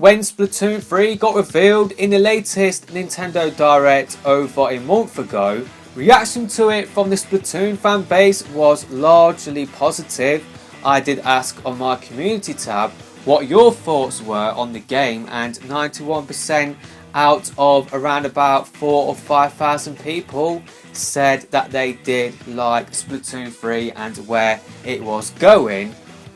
When Splatoon 3 got revealed in the latest Nintendo Direct over a month ago, reaction to it from the Splatoon fan base was largely positive. I did ask on my community tab what your thoughts were on the game, and 91% out of around about 4,000 or 5,000 people said that they did like Splatoon 3 and where it was going.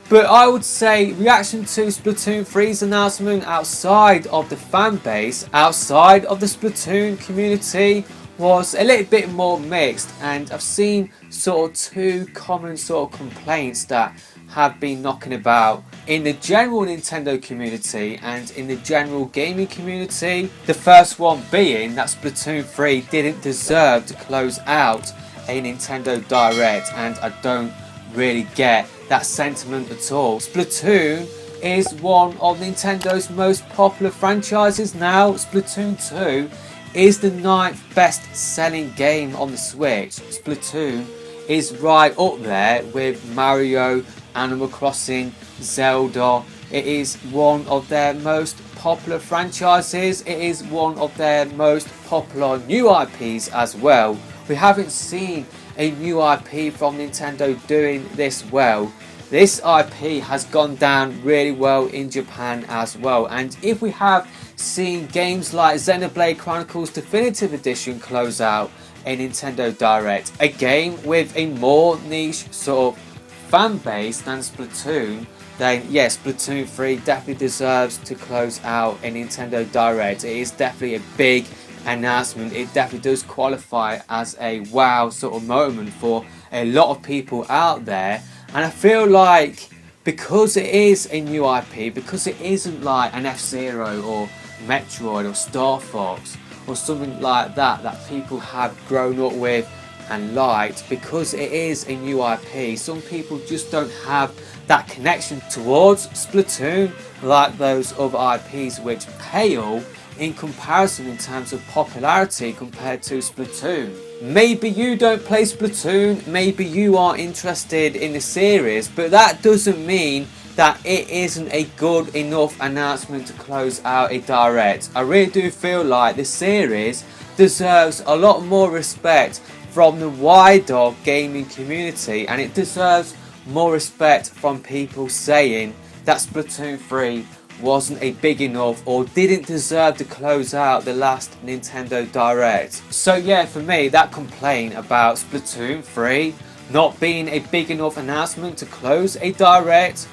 But I would say reaction to Splatoon 3's announcement outside of the fan base, outside of the Splatoon community, was a little bit more mixed, and I've seen sort of two common sort of complaints that have been knocking about in the general Nintendo community and in the general gaming community. The first one being that Splatoon 3 didn't deserve to close out a Nintendo Direct, and I don't really get that sentiment at all. Splatoon is one of Nintendo's most popular franchises now. Splatoon 2 is the 9th best selling game on the Switch. Splatoon is right up there with Mario, Animal Crossing, Zelda. It is one of their most popular franchises. It is one of their most popular new IPs as well. We haven't seen a new IP from Nintendo doing this well. This IP has gone down really well in Japan as well, and if we have seen games like Xenoblade Chronicles Definitive Edition close out a Nintendo Direct, a game with a more niche sort of fan base than Splatoon, then yes, Splatoon 3 definitely deserves to close out a Nintendo Direct. It is definitely a big announcement. It definitely does qualify as a wow sort of moment for a lot of people out there, and I feel like because it is a new IP, because it isn't like an F-Zero or Metroid or Star Fox or something like that that people have grown up with and liked, because it is a new IP, some people just don't have that connection towards Splatoon like those other IPs which pale in comparison in terms of popularity compared to Splatoon. Maybe you don't play Splatoon, maybe you are interested in the series, but that doesn't mean that it isn't a good enough announcement to close out a Direct. I really do feel like the series deserves a lot more respect from the wider gaming community, and it deserves more respect from people saying that Splatoon 3 wasn't a big enough or didn't deserve to close out the last Nintendo Direct. So yeah, for me, that complaint about Splatoon 3 not being a big enough announcement to close a Direct,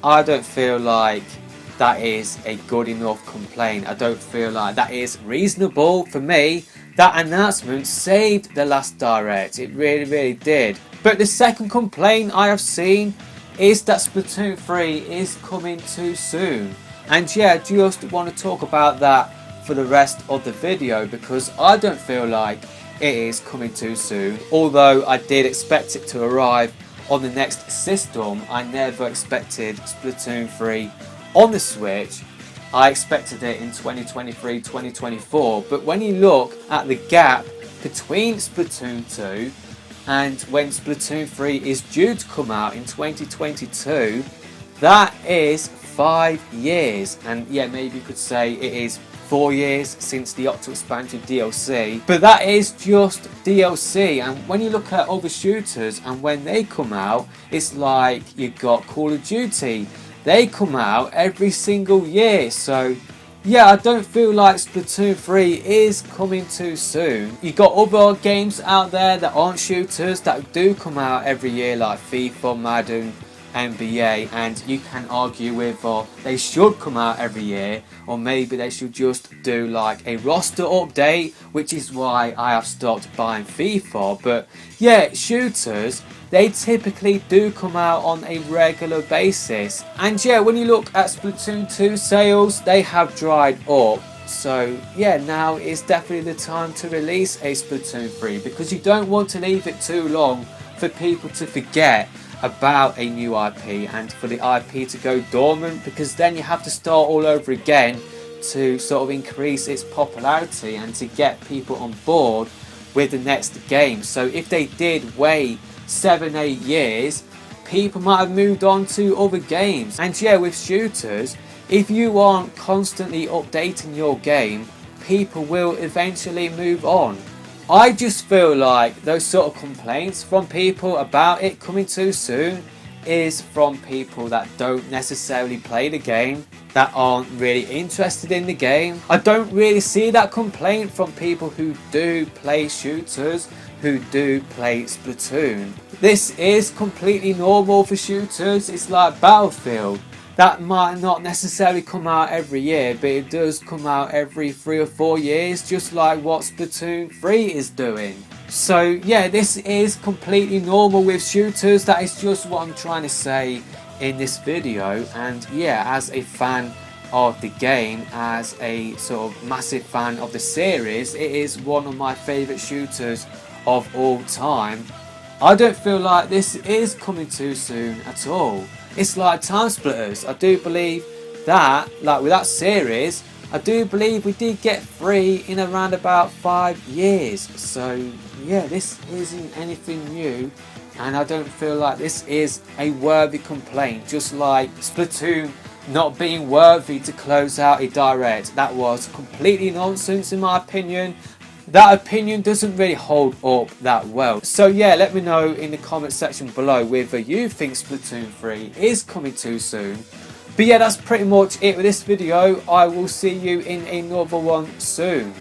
I don't feel like that is a good enough complaint. I don't feel like that is reasonable. For me, that announcement saved the last Direct. It really did. But the second complaint I have seen is that Splatoon 3 is coming too soon. And yeah, I just want to talk about that for the rest of the video, because I don't feel like it is coming too soon. Although I did expect it to arrive on the next system, I never expected Splatoon 3 on the Switch. I expected it in 2023-2024, but when you look at the gap between Splatoon 2 and when Splatoon 3 is due to come out in 2022, that is 5 years. And yeah, maybe you could say it is 4 years since the Octo Expansion DLC, but that is just DLC. And when you look at other shooters and when they come out, it's like you got Call of Duty. They come out every single year. So yeah, I don't feel like Splatoon 3 is coming too soon. You got other games out there that aren't shooters that do come out every year, like FIFA, Madden, NBA, and you can argue whether they should come out every year or maybe they should just do like a roster update, which is why I have stopped buying FIFA. But yeah, shooters, they typically do come out on a regular basis. And yeah, when you look at Splatoon 2 sales, they have dried up. So yeah, now is definitely the time to release a Splatoon 3, because you don't want to leave it too long for people to forget about a new IP and for the IP to go dormant, because then you have to start all over again to sort of increase its popularity and to get people on board with the next game. So if they did wait 7-8 years, people might have moved on to other games. And yeah, with shooters, If you aren't constantly updating your game, people will eventually move on. I just feel like those sort of complaints from people about it coming too soon is from people that don't necessarily play the game, that aren't really interested in the game. I don't really see that complaint from people who do play shooters, who do play Splatoon. This is completely normal for shooters. It's like Battlefield. That might not necessarily come out every year, but it does come out every 3 or 4 years, just like what Splatoon 3 is doing. So yeah, this is completely normal with shooters. That is just what I'm trying to say in this video. And yeah, as a fan of the game, as a sort of massive fan of the series, it is one of my favourite shooters of all time. I don't feel like this is coming too soon at all. It's like Time Splitters. I do believe that, like with that series, I do believe we did get 3 in around about 5 years. So yeah, this isn't anything new, and I don't feel like this is a worthy complaint. Just like Splatoon not being worthy to close out a direct. That was completely nonsense in my opinion. That opinion doesn't really hold up that well. So yeah, let me know in the comment section below whether you think Splatoon 3 is coming too soon. But yeah, that's pretty much it with this video. I will see you in another one soon.